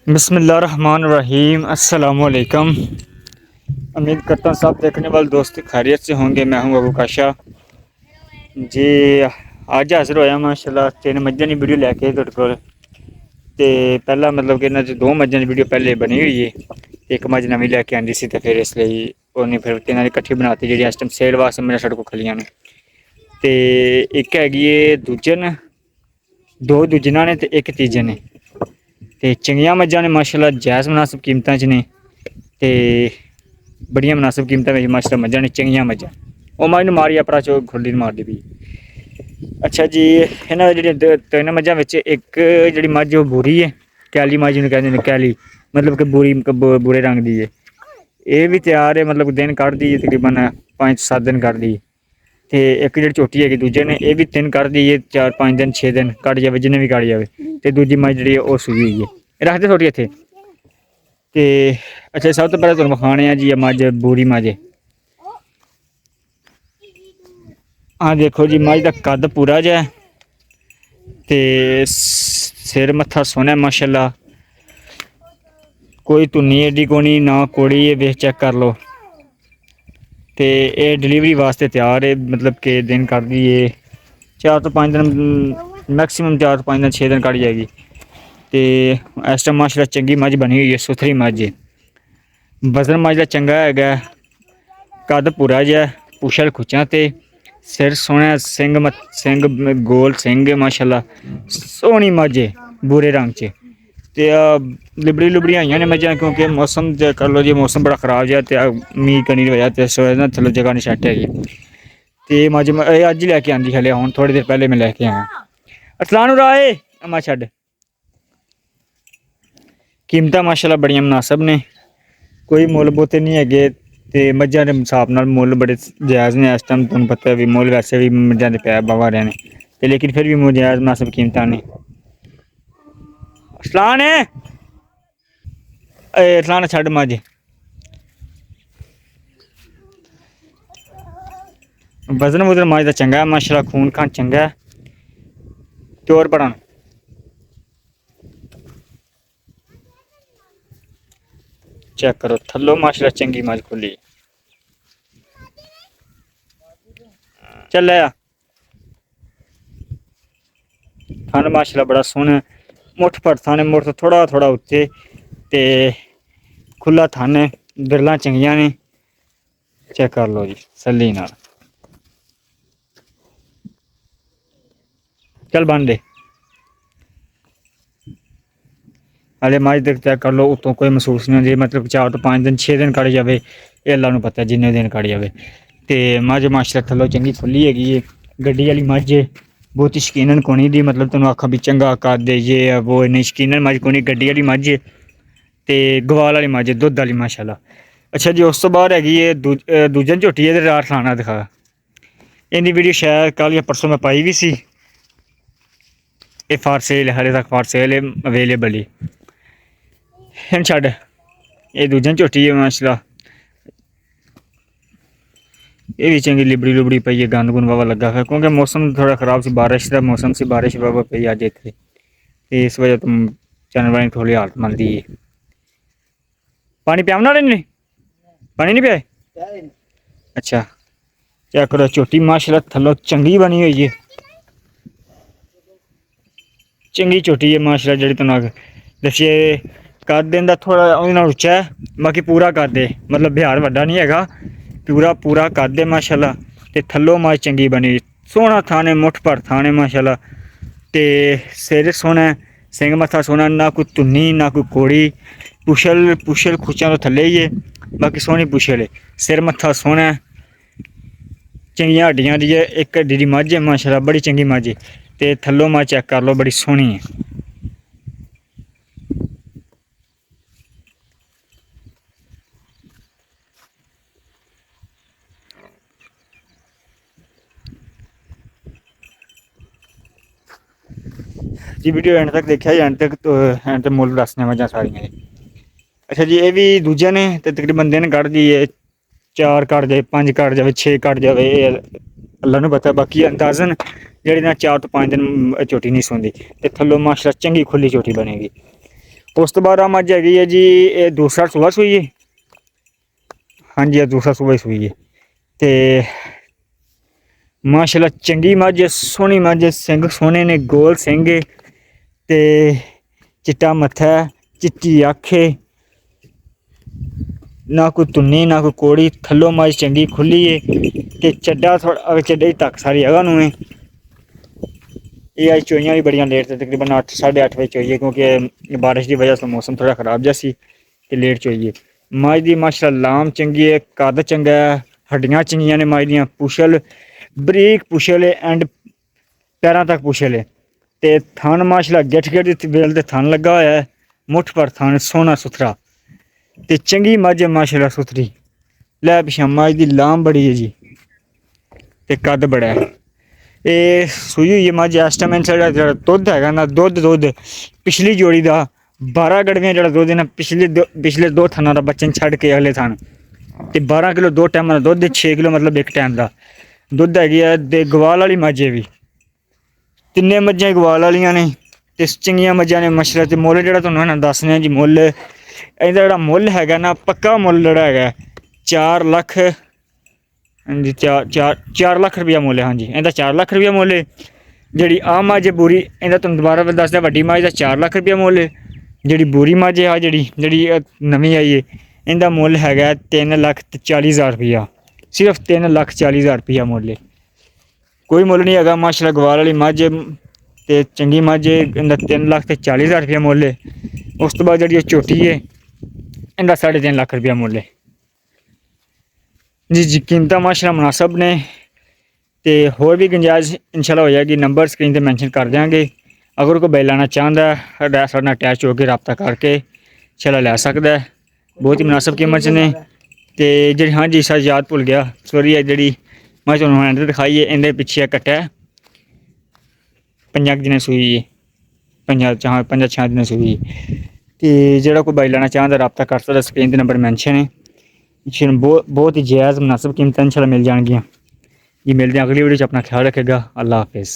बिस्मिल्लाहिर्रहमानिर्रहीम अस्सलाम वालेकुम। उम्मीद करता हूँ सब देखने वाले दोस्त खैरियत से होंगे। मैं हूँ अबू काशा जी। अज हाजिर होया माशाल्लाह तीन मज्झां की वीडियो लैके तुहाडे कोल। ते पहला मतलब कि इन्हां च दो मज्झां की वीडियो पहले बनी हुई है। एक मज्झ नवीं लैके आंदी सी ते फिर इसलिए उन्हें फिर तिन्हां दी कट्ठी बनाती जेह्ड़ी इस टाइम सेल वास्ते मेरे साढ़े कोल खड़ियां ने। ते इक हैगी ऐ दूजन, दो दूजनां ने ते इक तीजन ने। ते चंगियां मज्झां ने माशाल्लाह जायज़ मुनासिब कीमतां च ने ते बड़ियां मुनासिब कीमतां विच माशाल्लाह मज्झां ने चंगियां मज्झां। ओह् मज्झ नूं मारियै अपना चो खुरली नूं मारदी पई। अच्छा जी, इन्हां जेह्ड़ियां तिन्न मज्झां बिच इक जेह्ड़ी मज्झ ओह् भूरी ऐ, कैली मज्झ जिन्नूं कहंदे ने कैली मतलब कि भूरे रंग दी ऐ। एह् बी त्यार ऐ मतलब दिन कड्ढदी ऐ तकरीबन 5-7 दिन कड्ढदी ऐ। ते इक जेह्ड़ी झोटी हैगी दूजे ने एह् बी दिन कड्ढदी ऐ 4-5 दिन 6 दिन कड्ढ जावे जिन्ने भी कड्ढ जावे। ते दूजी मज्झ जेह्ड़ी ऐ ओह् सूई होई ऐ। रख दे सोटी इत्थे। ते अच्छा सब तो पैह्लें तुहानूं वखाने आं जी एह् मज्झ बूरी मज्झ। आह देखो जी मज्झ दा कद पूरा जेहा ऐ ते सिर मत्था सोह्ना ऐ माशाल्लाह। कोई धुन्नी एड्डी कोनी ना कौड़ी ऐ, वेख चेक कर लो। ते एह् डिलीवरी वास्ते त्यार ऐ मतलब कि दिन कड्ढदी ऐ 4 तो 5 दिन मैक्सीमम 4 तो 5 दिन 6 दिन कड्ढ जाएगी। ते इस टाइम माशाल्लाह चंगी मज्झ बनी हुई ऐ, सुथरी मज्झ ऐ। वजन मज्झ दा चंगा हैगा ऐ, कद भूरा जेहा ऐ, पुच्छल खुच्चां ते सिर सोह्ना ऐ, सिंग गोल सिंग ऐ माशाल्लाह। सोह्नी मज्झ ऐ भूरे रंग च। ते लिबड़ी लुबड़ियां आइयां ने मज्झां क्योंकि मौसम चेक कर लो जी, मौसम बड़ा खराब जेहा ते मींह् कनी दी वजह ते इस वजह ना थल्ले जगह निं सैट्ट हैगी। ते एह् मज्झ अज्ज ही लैके आंदी हले हुण थोह्ड़ी देर पैह्ले मैं लैके आया। अरसलान उरा आ अम्मा छड्ड। कीमतां माशाल्लाह बड़ियां मुनासब ने, कोई मुੱਲ बहुते नहीं हैगे। ते मज्झां दे हिसाब नाल मुੱਲ बड़े जायज़ ने इस टाइम तुहानूं पता ऐ भी मुੱਲ वैसे भी मज्झां दे पैहे बावा दे ने ते लेकिन फिर भी जायज़ मुनासब कीमतां ने। अरसलान अरसलान छड्ड मज्झ। वजन वुजन मज्झ दा चंगा ऐ माशाल्लाह, खून खान चंगा ऐ। ते होर परा चेक करो थल्लों माशाल्लाह चंगी मज्झ खुल्ली चल आ। थन माशाल्लाह बड़ा सोह्ना ऐ, मुट्ठ भर थन ऐ, मुट्ठ तो थोह्ड़ा थोह्ड़ा उच्चे ते खुल्ला थन ऐ, बिरलां चंगियां ने। चेक कर लो जी तसल्ली नाल। चल बन दे। हले मज्झ दे चेक कर लो उत्तों कोई महसूस नहीं होंदी मतलब 4 तो 5 दिन 6 दिन कड्ढ जावे एह् अल्लाह नूं पता ऐ जिन्ने दिन कड्ढ जावे। ते मज्झ माशाल्लाह थल्लों चंगी खुल्ली हैगी ऐ, गड्डी आह्ली मज्झ ऐ। बहुती शकीनन कोनी दी मतलब तैनूं आखां भी चंगा कद ये है वो है, नहीं शकीनन मज्झ कोनी, गड्डी आह्ली मज्झ ऐ ते गवाल आह्ली मज्झ ऐ दुद्ध आह्ली माशाल्लाह। अच्छा जी उस तो बाद हैगी ऐ दूजन झोटी ऐ ते राड़ खलाना दिखा। इंदी वीडियो शायद कल जां परसों मैं पाई बी सी। एह् फार सेल ऐ, हाले तक फार सेल ऐ, अवेलेबल ऐ। इन्नू छड्ड, एह् दूजन झोटी ऐ माशाल्लाह। एह् भी चंगी लिबड़ी लुबड़ी पई ऐ, गंद गुंद वावा लग्गा हा क्योंकि मौसम थोह्ड़ा खराब सी, बारिश दा मौसम सी, बारिश वावा पेई अज्ज इत्थे ते इस वजह तो जानवरां दी थोह्ड़ी हालत मंदी ऐ। पानी पयावना इन्हें, पानी नहीं पियाए अच्छा। चेक करो झोटी माशाल्लाह थल्लों चंगी बनी हुई ऐ, चंगी झोटी ऐ माशाल्लाह जेह्ड़ी तैनूं दस्सिया कद इंदा थोह्ड़ा उ'दे नाल उच्चा ऐ, बाकी पूरा कद ऐ मतलब बिहार वड्डा नहीं हैगा, पूरा कद ऐ माशाल्लाह। ते थल्लों मज्झ चंगी बनी दी, सोह्ना थन ऐ, मुट्ठ भर थन ऐ माशाल्लाह। ते सिर सोह्ना ऐ, सिंग मत्था सोह्ना, ना कोई धुन्नी ना कोई कौड़ी, पुच्छल खुच्चां तो थल्ले ही ऐ, बाकी सोह्नी पुच्छल ऐ, सिर मत्था सोह्ना ऐ, चंगियां हड्डियां दी ऐ, इक हड्डी दी मज्झ ऐ माशाल्लाह, बड़ी चंगी मज्झ ऐ। ते थल्लों मज्झ चेक कर लो बड़ी सोह्नी ऐ। जी वीडियो एंड तक देखिया जी, एंड तक मुੱਲ दस्सने मज्झां सारियां जी। अच्छा जी एह् भी दूजे ने ते तकरीबन दिन कड्ढदी ऐ 4 कड्ढ जावे, 5 कड्ढ जावे, 6 कड्ढ जावे, एह् अल्लाह नूं पता। बाकी अंदाजन जेह्ड़ी ना 4 तो 5 दिन झोटी नहीं सूंदी ते थल्लों माशाल्लाह चंगी खुल्ली झोटी बनी दी। ਉਸ ਤੋਂ ਬਾਅਦ ਆ ਮੱਝ ਹੈਗੀ ਹੈ ਜੀ, ਇਹ ਦੂਸਰਾ ਸੂਆ ਸੂਈ ਹੈ। ਹਾਂਜੀ, ਇਹ ਦੂਸਰਾ ਸੂਆ ਹੀ ਸੂਈ ਹੈ ਤੇ ਮਾਸ਼ਾਅੱਲਾ ਚੰਗੀ ਮੱਝ, ਸੋਹਣੀ ਮੱਝ, ਸਿੰਘ ਸੋਹਣੇ ਨੇ, ਗੋਲ ਸਿੰਘ ਹੈ ਤੇ ਚਿੱਟਾ ਮੱਥਾ, ਚਿੱਟੀ ਅੱਖ ਹੈ, ਨਾ ਕੋਈ ਤੁੰਨੀ ਨਾ ਕੋਈ ਕੋੜੀ, ਥੱਲੋਂ ਮੱਝ ਚੰਗੀ ਖੁੱਲੀ ਹੈ ਤੇ ਚੱਡਾ ਥੋੜਾ ਚੱਡੇ ਤੱਕ ਸਾਰੀ ਜਗ੍ਹਾ ਨੂੰ ਹੈ। ਇਹ ਅੱਜ ਚੋਈਆਂ ਵੀ ਬੜੀਆਂ ਲੇਟ ਤੇ ਤਕਰੀਬਨ 8 8:30 ਵਜੇ ਚੋਈਏ, ਕਿਉਂਕਿ ਬਾਰਿਸ਼ ਦੀ ਵਜ੍ਹਾ ਤੋਂ ਮੌਸਮ ਥੋੜਾ ਖਰਾਬ ਜਿਹਾ ਸੀ ਤੇ ਲੇਟ ਚੋਈਏ। ਮੱਝ ਦੀ ਮਾਸ਼ਾਅੱਲਾ ਲਾਮ ਚੰਗੀ ਹੈ, ਕੱਦ ਚੰਗਾ ਹੈ, ਹੱਡੀਆਂ ਚੰਗੀਆਂ ਨੇ ਮੱਝ ਦੀਆਂ, ਪੁਛਲ ਬਰੀਕ ਪੁਛਲ ਹੈ ਐਂਡ ਪੈਰਾਂ ਤੱਕ ਪੁਛਲ ਹੈ ਤੇ ਥਣ ਮਾਸ਼ਾਅੱਲਾ ਗਿੱਠ ਗਿੱਠ ਦੀ ਵੇਲ ਤੇ ਥਣ ਲੱਗਾ ਹੋਇਆ ਹੈ, ਮੁੱਠ ਪਰ ਥਣ ਸੋਹਣਾ ਸੁਥਰਾ ਤੇ ਚੰਗੀ ਮੱਝ ਹੈ ਮਾਸ਼ਾਅੱਲਾ ਸੁਥਰੀ। ਲੈ ਪਿਛਾ ਮੱਝ ਦੀ ਲਾਮ ਬੜੀ ਹੈ ਜੀ ਤੇ ਕੱਦ ਬੜਾ ਹੈ। ਇਹ ਸੂਈ ਹੋਈ ਹੈ ਮੱਝ। ਇਸ ਟਾਈਮ ਜਿਹੜਾ ਦੁੱਧ ਹੈਗਾ ਨਾ, ਦੁੱਧ ਪਿਛਲੀ ਜੋੜੀ ਦਾ 12 ਗੜਵੀਆਂ ਜਿਹੜਾ ਦੁੱਧ ਨਾ, ਪਿਛਲੇ ਦੋ ਥਣਾਂ ਦਾ ਬੱਚਨ ਛੱਡ ਕੇ ਅਗਲੇ ਥਣ ਤੇ 12 ਕਿਲੋ ਦੋ ਟਾਈਮਾਂ ਦਾ ਦੁੱਧ, 6 ਕਿਲੋ ਮਤਲਬ ਇੱਕ ਟਾਈਮ ਦਾ ਦੁੱਧ ਹੈਗੀ ਹੈ। ਤੇ ਗਵਾਲ ਵਾਲੀ ਮੱਝ ਹੈ ਵੀ, ਤਿੰਨੇ ਮੱਝਾਂ ਗਵਾਲ ਵਾਲੀਆਂ ਨੇ ਤੇ ਚੰਗੀਆਂ ਮੱਝਾਂ ਨੇ ਮਾਸ਼ਾਅੱਲਾ। ਤੇ ਮੁੱਲ ਜਿਹੜਾ ਤੁਹਾਨੂੰ ਨਾ ਦੱਸਦੇ ਹਾਂ ਜੀ, ਮੁੱਲ ਇਹਦਾ ਜਿਹੜਾ ਮੁੱਲ ਹੈਗਾ ਨਾ, ਪੱਕਾ ਮੁੱਲ ਜਿਹੜਾ ਹੈਗਾ 4 ਲੱਖ, ਹਾਂਜੀ 4 ਲੱਖ ਰੁਪਇਆ ਮੁੱਲ ਹੈ। ਹਾਂਜੀ, ਇਹਦਾ 4 ਲੱਖ ਰੁਪਇਆ ਮੁੱਲ ਹੈ। ਜਿਹੜੀ ਆਹ ਮੱਝ ਹੈ ਬੂਰੀ, ਇਹਦਾ ਤੁਹਾਨੂੰ ਦੁਬਾਰਾ ਦੱਸਦਾ, ਵੱਡੀ ਮੱਝ ਦਾ 4 ਲੱਖ ਰੁਪਇਆ ਮੁੱਲ ਹੈ। ਜਿਹੜੀ ਬੂਰੀ ਮੱਝ ਹੈ ਆ ਜਿਹੜੀ ਨਵੀਂ ਆਈ ਹੈ, ਇਹਦਾ ਮੁੱਲ ਹੈਗਾ 3,40,000 ਰੁਪਇਆ, ਸਿਰਫ 3,40,000 ਰੁਪਇਆ ਮੁੱਲ ਹੈ। ਕੋਈ ਮੁੱਲ ਨਹੀਂ ਹੈਗਾ ਮਾਸ਼ਾਅੱਲਾ। ਗਵਾਲ ਵਾਲੀ ਮੱਝ ਤੇ ਚੰਗੀ ਮੱਝ, ਇਹਦਾ 3,40,000 ਰੁਪਇਆ ਮੁੱਲ ਹੈ। ਉਸ ਤੋਂ ਬਾਅਦ ਜਿਹੜੀ ਇਹ ਝੋਟੀ ਹੈ, ਇਹਦਾ 3.5 ਲੱਖ ਰੁਪਇਆ ਮੁੱਲ ਹੈ ਜੀ। ਕੀਮਤਾਂ ਮਾਸ਼ਾਅੱਲਾ ਮੁਨਾਸਬ ਨੇ ਤੇ ਹੋਰ ਵੀ ਗੁੰਜਾਇਸ਼ ਇਨਸ਼ਾਅੱਲਾ ਹੋ ਜਾਏਗੀ। ਨੰਬਰ ਸਕਰੀਨ ਤੇ ਮੈਂਸ਼ਨ ਕਰ ਦਿਆਂਗੇ। ਅਗਰ ਕੋਈ ਬਾਈ ਲੈਣਾ ਚਾਹੁੰਦਾ ਹੈ, ਸਾਡੇ ਨਾਲ ਅਟੈਚ ਹੋ ਕੇ ਰਾਬਤਾ ਕਰਕੇ ਇਨਸ਼ਾਅੱਲਾ ਲੈ ਸਕਦਾ ਹੈ। ਬਹੁਤ ਹੀ ਮੁਨਾਸਬ ਕੀਮਤ 'ਚ ਨੇ। ਤੇ ਜਿਹੜੀ ਹਾਂਜੀ ਸਰ ਯਾਦ ਭੁੱਲ ਗਿਆ, ਸੋਰੀ, ਹੈ ਜਿਹੜੀ ਮੈਂ ਤੁਹਾਨੂੰ ਹੈਂਡ ਦਿਖਾਈ ਹੈ, ਇਹਦੇ ਪਿੱਛੇ ਕੱਟਾ 5 ਦਿਨਾਂ ਸੂਈ ਹੈ, 5-6 ਦਿਨਾਂ ਸੂਈ ਹੈ। ਤੇ ਜਿਹੜਾ ਕੋਈ ਬਾਈ ਲੈਣਾ ਚਾਹੁੰਦਾ ਰਾਬਤਾ ਕਰ ਸਕਦਾ, ਸਕਰੀਨ 'ਤੇ ਨੰਬਰ ਮੈਂਸ਼ਨ ਹੈ। ਬਹੁਤ ਹੀ ਜਾਇਜ਼ ਮੁਨਾਸਬ ਕੀਮਤਾਂ ਇਨਸ਼ਾਅੱਲਾ ਮਿਲ ਜਾਣਗੀਆਂ ਜੀ। ਮਿਲਦੇ ਹਾਂ ਅਗਲੀ ਵੀਡੀਓ 'ਚ। ਆਪਣਾ ਖਿਆਲ ਰੱਖੇਗਾ। ਅੱਲਾ ਹਾਫਿਜ਼।